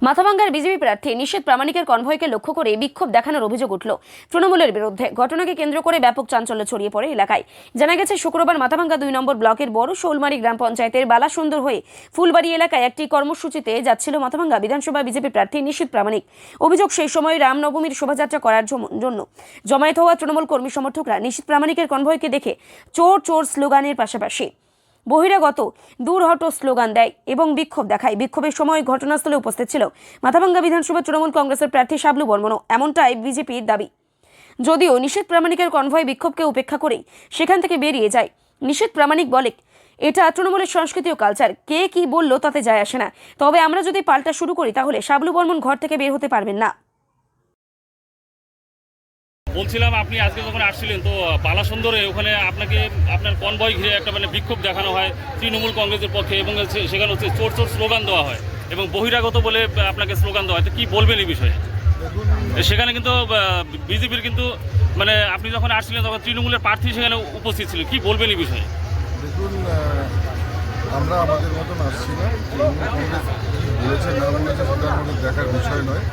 মাথাভাঙ্গার BJP প্রার্থী নিশীথ প্রামাণিকের কনভয়কে লক্ষ্য করে বিক্ষোভ দেখানোর অভিযোগ উঠল তৃণমূলের বিরুদ্ধে। ঘটনাকে কেন্দ্র করে ব্যাপক চাঞ্চল্য ছড়িয়ে পড়ে এলাকায়। জানা গেছে, শুক্রবার মাথাভাঙ্গা 2 নম্বর ব্লকের বড় শোলমারি গ্রাম পঞ্চায়েতের বালাসুন্দর হয়ে ফুলবাড়ি এলাকায় একটি কর্মসূচিতে যাচ্ছিল মাথাভাঙ্গা বিধানসভা বিজেপি প্রার্থী নিশীথ প্রামাণিক। অভিযোগ, সেই সময় রামনবমীর শোভাযাত্রা করার জন্য জমায়েত হওয়া তৃণমূল কর্মী সমর্থকরা নিশীথ প্রামাণিকের কনভয়কে দেখে চোর চোর স্লোগানের পাশাপাশি বহিরাগত দূর হটো স্লোগান দেয় এবং বিক্ষোভ দেখায়। বিক্ষোভের সময় ঘটনাস্থলে উপস্থিত ছিল মাথাভাঙ্গা বিধানসভা তৃণমূল কংগ্রেসের প্রার্থী শাবলু বর্মনও, এমনটাই বিজেপির দাবি। যদিও নিশীথ প্রামাণিকের কনভয় বিক্ষোভকে উপেক্ষা করেই সেখান থেকে বেরিয়ে যায়। নিশীথ প্রামাণিক বলে, এটা তৃণমূলের সংস্কৃতি ও কালচার, কে কি বললো তাতে যায় আসে না, তবে আমরা যদি পাল্টা শুরু করি তাহলে শাবলু বর্মন ঘর থেকে বের হতে পারবেন না। বলছিলাম, আপনি আজকে যখন আসছিলেন তো বালাসুন্দরে ওখানে আপনার কনভয় ঘিরে একটা বিক্ষোভ দেখানো হয় তৃণমূল কংগ্রেসের পক্ষে, এবং সেখানে হচ্ছে চোর চোর স্লোগান দেওয়া হয় এবং বহিরাগত বলে আপনাকে স্লোগান দেওয়া হয়। তো কী বলবেন এই বিষয়ে? সেখানে কিন্তু বিজেপির কিন্তু আপনি যখন আসছিলেন তখন তৃণমূলের প্রার্থী সেখানে উপস্থিত ছিল, কি বলবেন এই বিষয়ে? দেখুন, আমরা আমাদের মতন আসছি না। কংগ্রেস বলেছে না বলেছে সেটা আমাদের দেখার বিষয় নয়,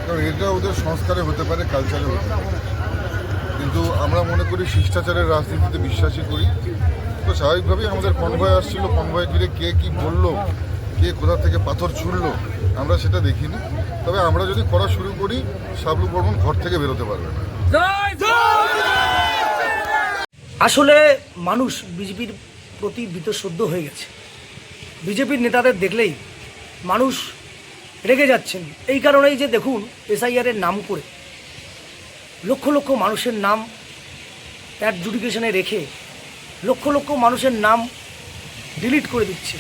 কারণ এটা ওদের সংস্কারে হতে পারে, কালচারে হতে পারে, কিন্তু আমরা মনে করি শিষ্টাচারের রাজনীতিতে বিশ্বাসী করি। তো স্বাভাবিকভাবেই আমাদের কনভয় আসছিল, কনভয় ঘিরে কে কি বললো, কে কোথা থেকে পাথর ছুড়লো আমরা সেটা দেখিনি। তবে আমরা যদি করা শুরু করি, শাবলু বর্মন ঘর থেকে বেরোতে পারবে না। আসলে মানুষ বিজেপির প্রতি বীতশ্রদ্ধ হয়ে গেছে। বিজেপির নেতাদের দেখলেই মানুষ রেগে যাচ্ছেন। এই কারণেই যে দেখুন, এসআইআরের নাম করে লক্ষ লক্ষ মানুষের নাম অ্যাডজুডিকেশনে রেখে লক্ষ লক্ষ মানুষের নাম ডিলিট করে দিচ্ছে।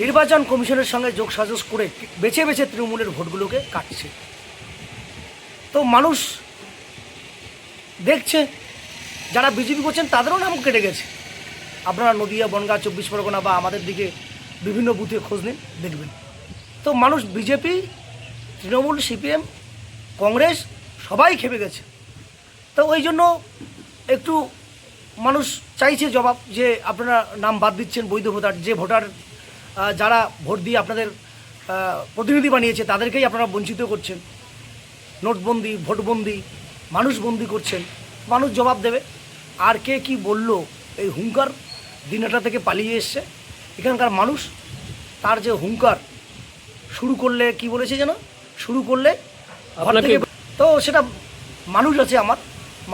নির্বাচন কমিশনের সঙ্গে যোগসাজশ করে বেছে বেছে তৃণমূলের ভোটগুলোকে কাটছে। তো মানুষ দেখছে, যারা বিজেপি করছেন তাদেরও নাম কেটে গেছে। আপনারা নদিয়া, বনগাঁ, 24 পরগনা বা আমাদের দিকে বিভিন্ন বুথে খোঁজ নিন, দেখবেন। তো মানুষ বিজেপি, তৃণমূল, সিপিএম, কংগ্রেস সবাই খেপে গেছে। তো ওই জন্য একটু মানুষ চাইছে জবাব, যে আপনারা নাম বাদ দিচ্ছেন বৈধ ভোটার, যে ভোটার যারা ভোট দিয়ে আপনাদের প্রতিনিধি বানিয়েছে তাদেরকেই আপনারা বঞ্চিত করছেন। নোটবন্দি, ভোটবন্দি, মানুষবন্দি করছেন। মানুষ জবাব দেবে। আর কে কি বলল, এই হুঙ্কার দিনহাটা থেকে পালিয়ে এসছে এখানকার মানুষ। তার যে হুঙ্কার শুরু করলে, কি বলেছে যেন, শুরু করলে আপনাকে, তো সেটা মানুষ আছে আমার।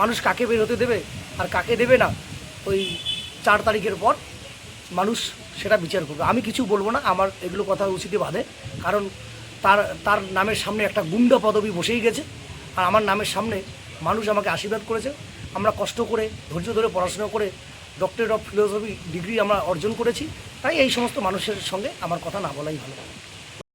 মানুষ কাকে বের হতে দেবে আর কাকে দেবে না, ওই 4 তারিখের পর মানুষ সেটা বিচার করবে। আমি কিছু বলবো না, আমার এগুলো কথা উচিতে বাধে। কারণ তার নামের সামনে একটা গুন্ডা পদবি বসেই গেছে, আর আমার নামের সামনে মানুষ আমাকে আশীর্বাদ করেছে। আমরা কষ্ট করে, ধৈর্য ধরে পড়াশোনা করে ডক্টরেট অফ ফিলোসফি ডিগ্রি আমরা অর্জন করেছি। তাই এই সমস্ত মানুষের সঙ্গে আমার কথা না বলাই ভালো।